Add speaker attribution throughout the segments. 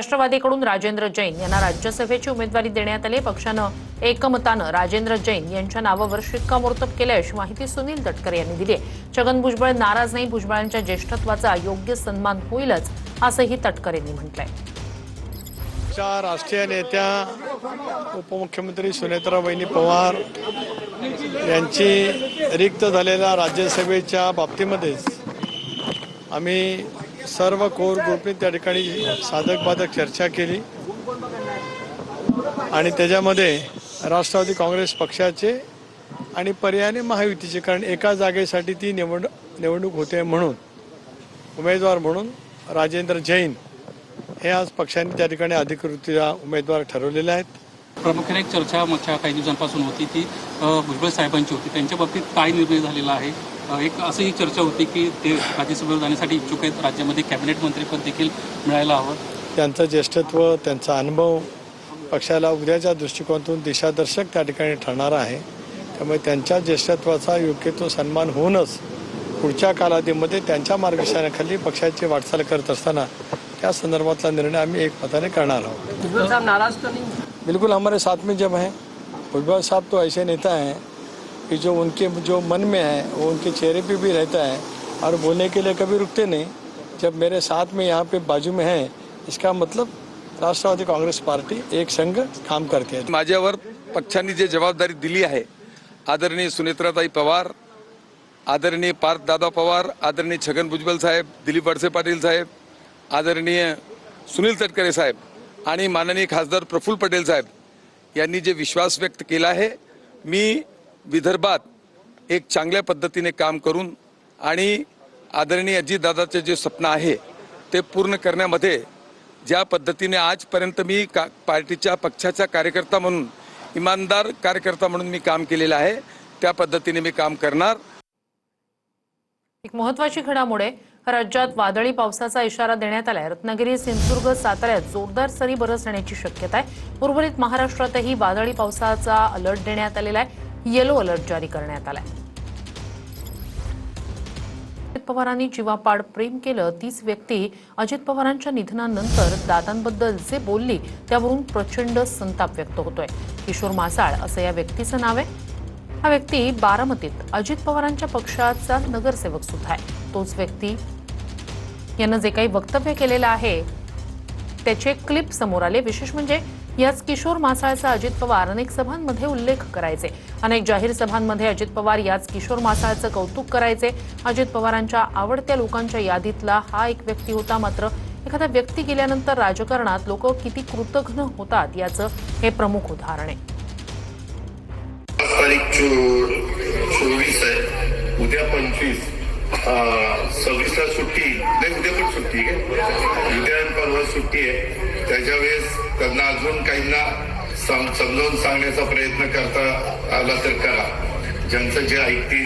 Speaker 1: राष्ट्रवादीकडून राजेंद्र जैन यांना राज्यसभेची उमेदवारी देण्यात आली। पक्षानं एकमतानं राजेंद्र जैन यांच्या नावावर शिक्कामोर्तब केले अशी माहिती सुनील तटकरे यांनी दिली आहे। छगन भुजबळ नाराज नाही, भुजबळांच्या ज्येष्ठत्वाचा योग्य सन्मान होईलच असंही तटकरेंनी म्हटलंय।
Speaker 2: राष्ट्रीय नेत्या उपमुख्यमंत्री सुनेत्राबाई पवार यांची रिक्त झालेल्या राज्यसभेच्या बाबतीमध्येच आम्ही सर्व कोर ग्रुपने त्या ठिकाणी साधक बाधक चर्चा केली आणि त्याच्यामध्ये राष्ट्रवादी काँग्रेस पक्षाचे आणि पर्यायाने महायुतीचे, कारण एका जागेसाठी ती निवडणूक होते म्हणून उमेदवार म्हणून राजेंद्र जैन हे आज पक्षाने त्या ठिकाणी अधिकृतरित्या उमेदवार ठरवलेले आहेत।
Speaker 3: प्रामुख्याने एक चर्चा मागच्या काही दिवसांपासून होती ती भुजबळ साहेबांची होती, त्यांच्या बाबतीत काय निर्णय झालेला आहे। एक अशी चर्चा होती की ते राज्यसभेवर जाण्यासाठी इच्छुक आहेत, राज्यामध्ये कॅबिनेट मंत्रीपद देखील मिळायला हवं।
Speaker 2: त्यांचं ज्येष्ठत्व, त्यांचा अनुभव पक्षाला उद्याच्या दृष्टिकोनातून दिशादर्शक त्या ठिकाणी ठरणार आहे। त्यामुळे त्यांच्या ज्येष्ठत्वाचा योग्य तो सन्मान होऊनच पुढच्या कालावधीमध्ये त्यांच्या मार्गदर्शनाखाली पक्षाची वाटचाल करत असताना त्या संदर्भातला निर्णय आम्ही एकमताने करणार आहोत।
Speaker 4: भुजबल साहब नाराज तो नहीं?
Speaker 2: बिल्कुल हमारे साथ में जब हैं। भुजबल साहब तो ऐसे नेता हैं कि जो उनके जो मन में है वो उनके चेहरे पे भी रहता है और बोलने के लिए कभी रुकते नहीं। जब मेरे साथ में यहाँ पे बाजू में है, इसका मतलब राष्ट्रवादी काँग्रेस पार्टी एक संघ काम करते है।
Speaker 5: माझ्यावर पक्षांनी जे जबाबदारी दिली आहे, आदरणीय सुनेत्राताई पवार, आदरणीय पार्थदादा पवार, आदरणीय छगन भुजबळ साहेब, दिलीप वळसे पाटील साहेब, आदरणीय सुनील तटकरे साहेब आणि माननीय खासदार प्रफुल्ल पटेल साहेब यांनी जे विश्वास व्यक्त केला आहे, मी विदर्भात एक चांगल्या पद्धतीने काम करून आणि आदरणीय अजितदादाचे जे स्वप्न आहे ते पूर्ण करण्यामध्ये ज्या पद्धतीने आजपर्यंत मी पार्टीच्या पक्षाचा कार्यकर्ता म्हणून, इमानदार कार्यकर्ता म्हणून मी काम केलेलं आहे, त्या पद्धतीने मी काम करणार।
Speaker 1: एक महत्त्वाची घडामोड आहे, राज्यात वादळी पावसाचा इशारा देण्यात आलाय। रत्नागिरी, सिंधुदुर्ग, साताऱ्यात जोरदार सरी बरसण्याची शक्यता आहे। उर्वरित महाराष्ट्रातही वादळी पावसाचा अलर्ट देण्यात आलेला आहे, येलो अलर्ट जारी करण्यात आलाय। अजित पवारांनी जीवापाड प्रेम केलं, तीच व्यक्ती अजित पवारांच्या निधनानंतर दादांबद्दल जे बोलली त्यावरून प्रचंड संताप व्यक्त होतोय। किशोर मासाळ असं या व्यक्तीचं नाव आहे। हा व्यक्ती बारामतीत अजित पवारांच्या पक्षाचा नगरसेवक सुद्धा आहे। तोच व्यक्ती यानं जे काही वक्तव्य केलेलं आहे त्याचे क्लिप समोर आले। विशेष म्हणजे याच किशोर मासाळचा अजित पवार अनेक सभांमध्ये उल्लेख करायचे। अनेक जाहीर सभांमध्ये अजित पवार याच किशोर मासाळचं कौतुक करायचे। अजित पवारांच्या आवडत्या लोकांच्या यादीतला हा एक व्यक्ती होता। मात्र एखादा व्यक्ती गेल्यानंतर राजकारणात लोक किती कृतघ्न होतात याचं हे प्रमुख उदाहरण आहे।
Speaker 6: तारीख 24 आहे, उद्या 25, 26ला सुट्टी नाही, उद्या पण सुट्टी आहे, उद्या परवा सुट्टी आहे। त्याच्या वेळेस त्यांना अजून काहींना समजावून सांगण्याचा प्रयत्न करता आला तर करा। ज्यांचं जे ऐकतील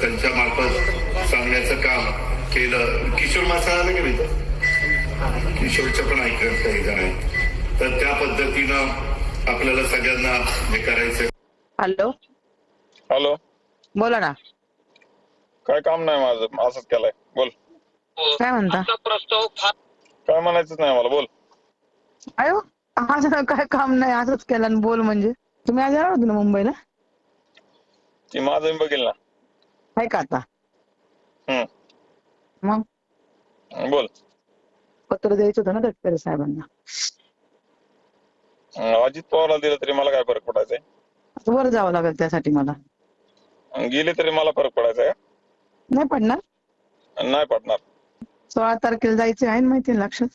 Speaker 6: त्यांच्या मार्फत सांगण्याचं काम केलं। किशोर मासाळाला की नाही, किशोरचं पण ऐकण्यात काही जण आहेत, तर त्या पद्धतीनं आपल्याला सगळ्यांना हे करायचं।
Speaker 7: हॅलो
Speaker 5: हॅलो,
Speaker 7: बोला ना।
Speaker 5: काय काम नाही माझं, असंच केलंय, बोल।
Speaker 7: काय म्हणता?
Speaker 5: काय म्हणायचंच नाही मला, बोल।
Speaker 7: अयो, माझं काय काम नाही, असंच केलं आणि बोल म्हणजे? तुम्ही आज येणार होते ना मुंबईला?
Speaker 5: ती माझं मी बघेल ना।
Speaker 7: आहे का आता? मग
Speaker 5: बोल।
Speaker 7: पत्र द्यायचं होतं ना तटकरे साहेबांना।
Speaker 5: अजित पवारला दिलं तरी मला काय फरक पडायचा आहे?
Speaker 7: वर जावं लागेल त्यासाठी मला।
Speaker 5: गेले तरी मला फरक पडायचा आहे?
Speaker 7: नाही पडणार?
Speaker 5: नाही पडणार।
Speaker 7: 16 तारखेला जायचं आहे ना, माहिती लक्षात?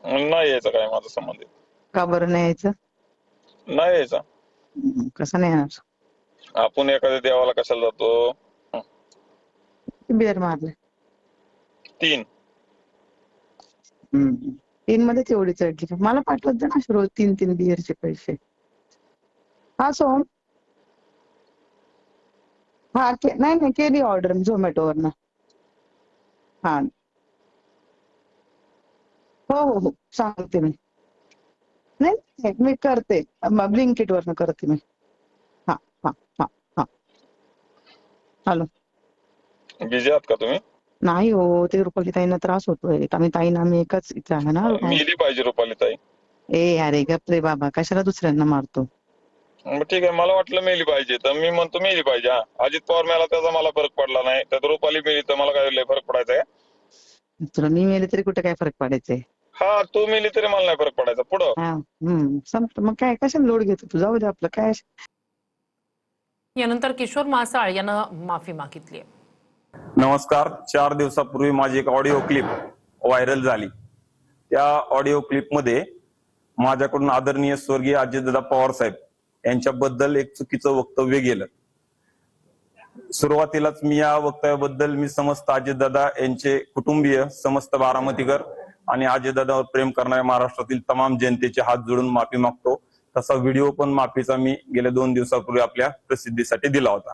Speaker 5: नाही यायचं काय माझं संबंधित।
Speaker 7: का बरं नाही यायचं?
Speaker 5: नाही यायचं।
Speaker 7: कसं नाही येणार?
Speaker 5: आपण एखाद्या देवाला कशाला जातो?
Speaker 7: बिअर मारले
Speaker 5: 3
Speaker 7: 3 मध्येच एवढी चढली? मला पाठवत जा ना रोज 3 बिअरचे पैसे। हा सोम, हा नाही केली ऑर्डर झोमॅटोवरनं। हा हो सांगते मी। नाही मी करते, ब्लिंकिट वरनं करते मी। हा हा हा हा हॅलो,
Speaker 5: बिझी आहात का तुम्ही?
Speaker 7: नाही हो, ते रुपाली ताईंना त्रास होतोय. आम्ही एकाच इथे आहे ना.
Speaker 4: मेली पाहिजे रुपाली ताई.
Speaker 7: ए अरे गप रे बाबा, कशाला दुसऱ्यांना मारतो.
Speaker 4: मग ठीक आहे, मला वाटलं मेली पाहिजे तर मी म्हणतो मेली पाहिजे. हा, अजित पवार मेला त्याचा मला फरक पडला नाही, तर रुपाली मेली तर मला काय लय फरक पडायचा आहे?
Speaker 7: तुला मी मेले तरी कुठे काय फरक पडायचंय.
Speaker 4: हा, तू मेली तरी मला नाही फरक पडायचा. पुढं
Speaker 7: हा संपलं. मग काय कशाला लोड घेतो तू, जाऊ दे आपलं काय.
Speaker 1: यानंतर किशोर मासाळ यानं माफी मागितली आहे.
Speaker 8: नमस्कार. 4 दिवसापूर्वी माझी एक ऑडिओ क्लिप व्हायरल झाली. त्या ऑडिओ क्लिपमध्ये माझ्याकडून आदरणीय स्वर्गीय अजितदादा पवार साहेब यांच्याबद्दल एक चुकीचं वक्तव्य गेलं. सुरुवातीलाच मी या वक्तव्याबद्दल मी समस्त अजितदादा यांचे कुटुंबीय, समस्त बारामतीकर आणि अजितदादावर प्रेम करणाऱ्या महाराष्ट्रातील तमाम जनतेचे हात जोडून माफी मागतो. तसा व्हिडिओ पण माफीचा मी गेल्या 2 दिवसापूर्वी आपल्या प्रसिद्धीसाठी दिला होता.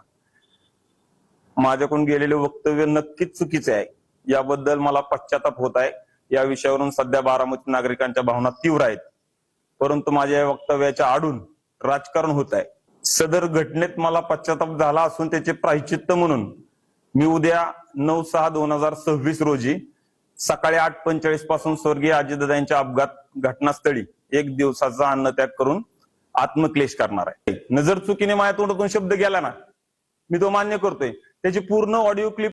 Speaker 8: माझ्याकडून गेलेले वक्तव्य नक्कीच चुकीचे आहे. याबद्दल मला पश्चाताप होत आहे. या विषयावरून सध्या बारामती नागरिकांच्या भावना तीव्र आहेत. परंतु माझ्या या वक्तव्याच्या आडून राजकारण होत आहे. सदर घटनेत मला पश्चाताप झाला असून त्याचे प्रायश्चित्त म्हणून मी उद्या 9/6/2026 रोजी सकाळी 8:45 पासून स्वर्गीय अजितदादा यांच्या अपघात घटनास्थळी 1 दिवसाचा अन्नत्याग करून आत्मक्लेश करणार आहे. नजर चुकीने माझ्या तोंडातून शब्द गेला ना, मी तो मान्य करतोय. त्याची पूर्ण ऑडिओ क्लिप